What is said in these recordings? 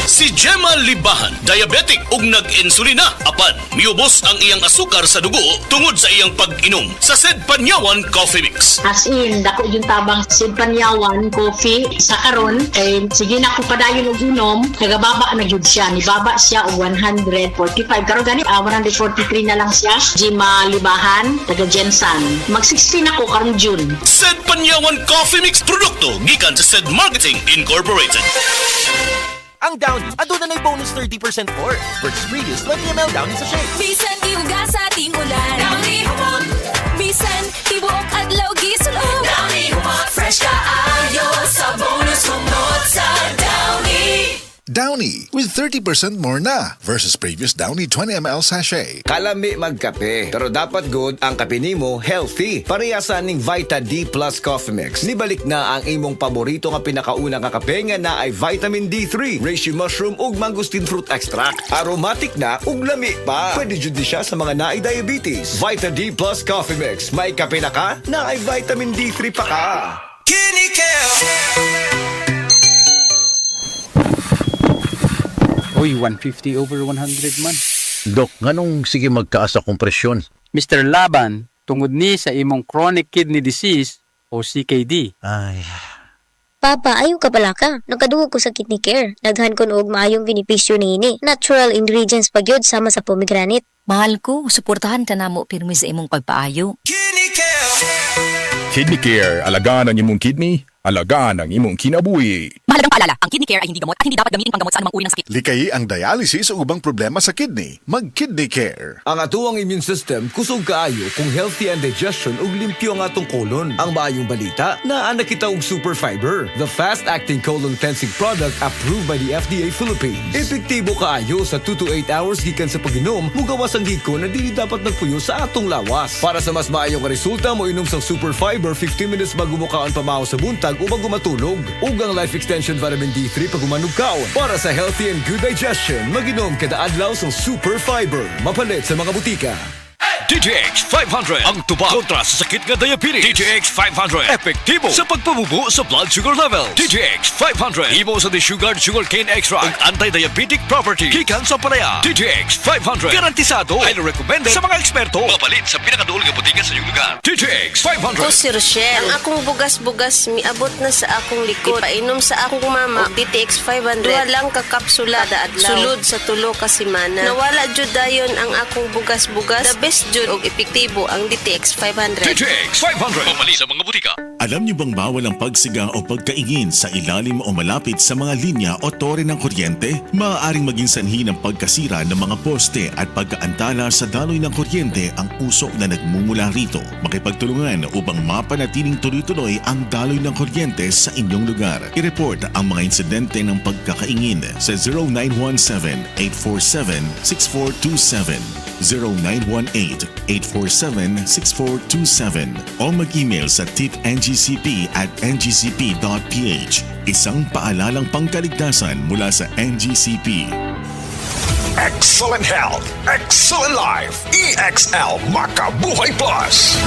Si Gemma Libahan, diabetic ug nag-insulina. Apan, miubos ang iyang asukar sa dugo tungod sa iyang pag-inom sa Sed Panyawan Coffee Mix. As in, dako yung tabang Sid Panyawan, coffee, sa karon kay sige na ko padayon og inom, nagababa na gyud siya. Nibaba siya og 145. Karon gani, 143 na lang siya. Gemma Libahan, taga Jensan. Mag-16 ako karong June. Sed Panyawan Coffee Mix produkto gikan sa Sed Marketing Incorporated. Ang Downy, aduna na'y bonus 30% for versus previous 20 ml Downy sa shake. Bisan iuga sa ating ulan Downy humot. Bisan tibuok adlaw gisulod Downy humot. Fresh kaayo sa bonus humot sa Downy. Downy with 30% more na versus previous Downy 20 ml sachet. Kalami magkape, pero dapat good ang kape nimo healthy. Parehasan ning Vita D Plus Coffee Mix. Nibalik na ang imong paborito nga pinakauna nga kape nga na ay vitamin D3, reishi mushroom ug mangosteen fruit extract. Aromatic na ug lami pa. Pwede jud ni siya sa mga naay diabetes. Vita D Plus Coffee Mix. May kape na ka, na ay vitamin D3 pa ka. Uy, 150 over 100 man. Dok, nganong sige magtaas sa kompresyon? Mr. Laban, tungod ni sa imong chronic kidney disease o CKD. Ay, Papa, ayaw ka pala ka. Nagkadugo ko sa kidney care. Daghan ko noog maayong benepisyo niini. Natural ingredients pa gyud sama sa pomegranate. Mahal ko, suportahan ka na mo pirmi sa imong pagpaayo. Kidney Care, alagaan ang imong kidney, alagaan ang imong kinabuhi. Mahalagang paalala, ang kidney care ay hindi gamot at hindi dapat gamitin panggamot sa anumang uri ng sakit. Likay ang dialysis o ubang problema sa kidney. Mag-Kidney Care. Ang atuang immune system kusog kaayo kung healthy ang digestion ug limpyo ang atong colon. Ang maayong balita, naa na kita og super fiber, the fast-acting colon cleansing product approved by the FDA Philippines. Epektibo kaayo sa 2 to 8 hours gikan sa pag-inom, mugawas ang giko na dili dapat nagpuyo sa atong lawas. Para sa mas maayong resulta mo inom sang super fiber 15 minutes bago mo kaon pamahaw sa buntag o bago matulog. Ug ang Life Extension Vitamin D3 pag umanog kaon. Para sa healthy and good digestion, mag-inom kada adlaw sang super fiber. Mapalit sa mga butika. DTX 500 ang tubag kontra sa sakit nga diabetes. DTX 500 epektibo sa pagpabubo sa blood sugar level. DTX 500 imo sa desugared sugarcane extract ug anti-diabetic property gikan sa palaya. DTX 500 garantisado highly recommended sa mga eksperto. Mapalit sa pinakaduol nga butika sa iyong lugar. DTX 500. Ako si Rochelle. Ang akong bugas-bugas miabot na sa akong likod. Painom sa akong mama og DTX 500. Duha lang ka kapsula kada adlaw. Sulod sa tulo ka semana. Nawala jud dayon ang akong bugas-bugas. The best jud og epektibo ang DTX 500. DTX 500 pamali sa mga butika. Alam niyo bang bawal ang pagsiga o pagkaingin sa ilalim o malapit sa mga linya o tore ng kuryente? Maaaring maging sanhi ng pagkasira ng mga poste at pagkaantala sa daloy ng kuryente ang usok na nagmumula rito. Makipagtulungan upang mapanatiling tuloy-tuloy ang daloy ng kuryente sa inyong lugar. I-report ang mga insidente ng pagkakaingin sa 0917-847-6427, 0918-847-6427 o mag-email sa tipngcp@ngcp.ph. Isang paalalang pangkaligtasan mula sa NGCP. Excellent health, excellent life. EXL Makabuhay Plus.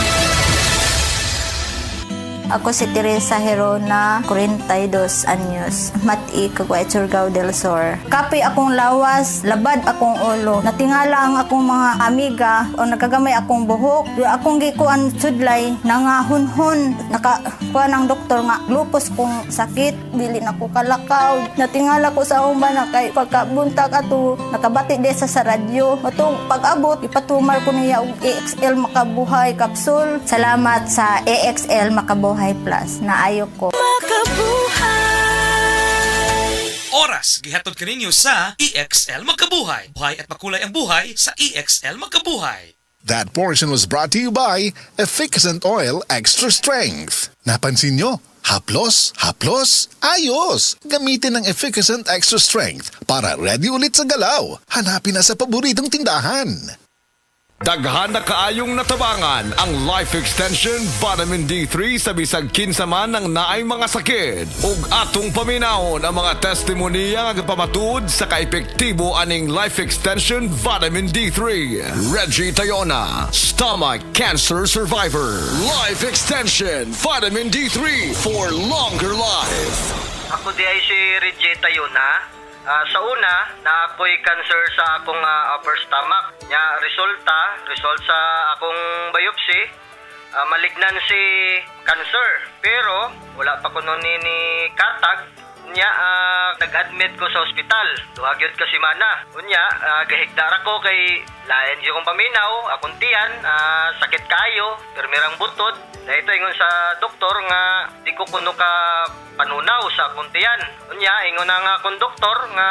Ako si Teresa Herona, 42 anyos, mati kagway Surigao del Sur. Kape akong lawas, labad akong ulo. Natingala ang akong mga amiga o nagagamay akong buhok. Akong gikuan sudlay, nangahunhon. Nakakuha ng doktor nga, lupus kong sakit, dili na ko kalakaw. Natingala ko sa umba na kay pagkabuntag ato, nakabati desa sa radyo. Matong pag-abot, ipatumar ko niya og EXL Makabuhay Capsule. Salamat sa EXL Makabuhay Plus na ayo ko. Oras gihatod kaninyo sa EXL Magkabuhay. Buhay at makulay ang buhay sa EXL Magkabuhay. That portion was brought to you by Efficacent Oil Extra Strength. Napansin nyo? Haplos, ayos! Gamitin ng Efficacent Extra Strength para ready ulit sa galaw. Hanapin na sa paboritong tindahan. Daghan na kaayong natabangan ang Life Extension Vitamin D3 sa bisag kinsa man ng naay mga sakit. Ug atong paminahon ang mga testimonya nga pamatuod sa kaepektibo aning Life Extension Vitamin D3. Reggie Tayona, stomach cancer survivor. Life Extension Vitamin D3 for longer life. Ako di ay si Reggie Tayona. Sa una, na ako'y cancer sa akong upper stomach. Nya result sa akong biopsy, malignancy cancer. Pero wala pa ko nun ni katag. Unya, nag-admit ko sa ospital. Duhagyod ka semana. Unya, gahigdara ko kay lain yung kong paminaw, akong tiyan, sakit kayo, permirang butod. Dahil ito ingon sa doktor nga di ko kuno ka panunaw sa akong tiyan. Unya, ingon na nga akong doktor nga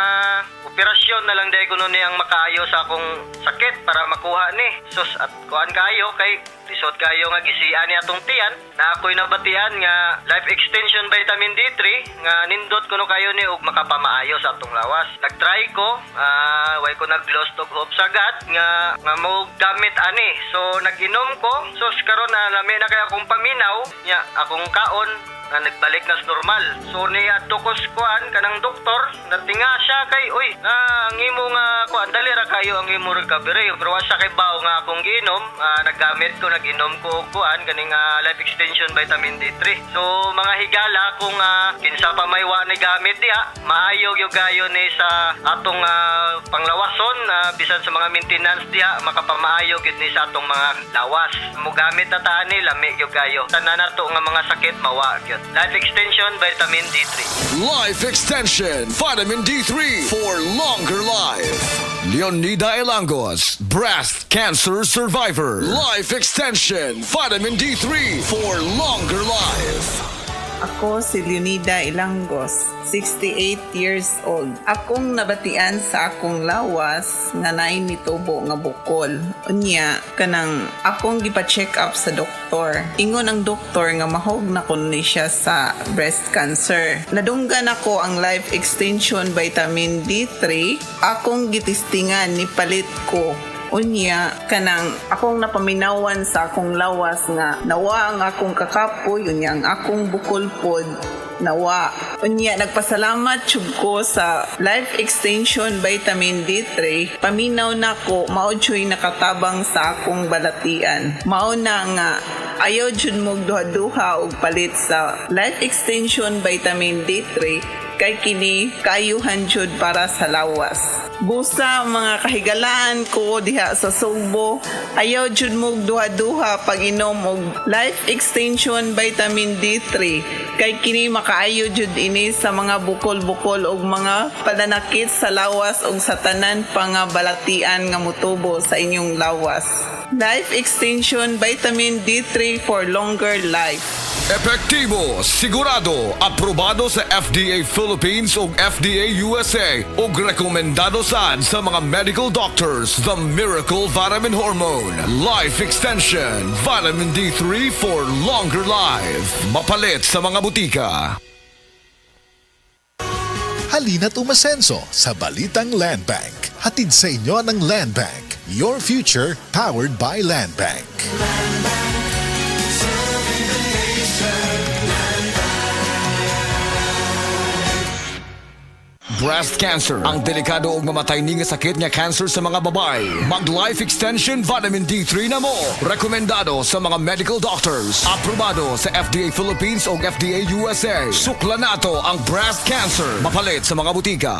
operasyon na lang dahil kuno ni ang makaayo sa akong sakit para makuha ni. Sus, at kuhaan kayo kay lisod kayo nga gisian ni atong tiyan na ako'y nabatian nga life extension vitamin D3 nga nindot kuno kayo ni og makapamaayo sa atong lawas. Nagtry ko, way ko nag-lost og hope sagad nga mo gamit ani. So nag-inom ko. So karon lami na kay akong paminaw nya akong kaon na nagbalik na sa normal. So niya tukos kuan kanang doktor natinga siya kay ang imo nga kuan dali ra kayo ang imo recovery. Pero sa kay baw nga akong giinom, nag-inom ko kuan kaning life extension vitamin D3. So mga higala kung kinsa pa may wa ni gamit diha, maayo gyud gayo ni sa atong panglawason bisan sa mga maintenance diha makapamaayo gyud ni sa atong mga lawas. Mo gamit na ta ani lami gyud gayo. Tanan nato nga mga sakit mawa gyud. Life Extension Vitamin D3. Life Extension Vitamin D3 for longer life. Leonida Elangos, breast cancer survivor. Life Extension Vitamin D3 for longer life. Ako si Leonida Ilangos, 68 years old. Akong nabatian sa akong lawas nga naay nitubo nga bukol. Unya, kanang akong gipa-check up sa doktor. Ingon ang doktor nga mahog na kuno ni siya sa breast cancer. Nadunggan ako ang Life Extension Vitamin D3. Akong gitistingan ni palit ko. Unya, kanang akong napaminawan sa akong lawas nga nawa ang akong kakapoy, unya ang akong bukol pod nawa. Unya, nagpasalamat jud ko sa Life Extension Vitamin D3. Paminaw na ko, mao joy nakatabang sa akong balatian. Mao na nga, ayaw jud mo duha-duha og palit sa Life Extension Vitamin D3 kay kini kayuhan jud para sa lawas. Busa mga kahigalaan ko diha sa Sugbo, ayaw jud mo duha-duha pag inom og Life Extension Vitamin D3 kay kini makaayo jud ini sa mga bukol-bukol og mga pananakit sa lawas og sa tanan pa nga balatian nga motubo sa inyong lawas. Life Extension Vitamin D3 for longer life. Epektibo, sigurado, aprobado sa FDA Philippines ug FDA USA ug rekomendado saan sa mga medical doctors. The Miracle Vitamin Hormone Life Extension Vitamin D3 for longer life. Mapalit sa mga butika. Halina't umasenso sa Balitang Land Bank. Hatid sa inyo ng Land Bank. Your future powered by Land Bank. Breast cancer, ang delikado ug mamatay ni nga sakit nga cancer sa mga babae. Mag Life Extension Vitamin D3 na mo. Rekomendado sa mga medical doctors. Aprobado sa FDA Philippines ug FDA USA. Sukla nato ang breast cancer. Mapalit sa mga butika.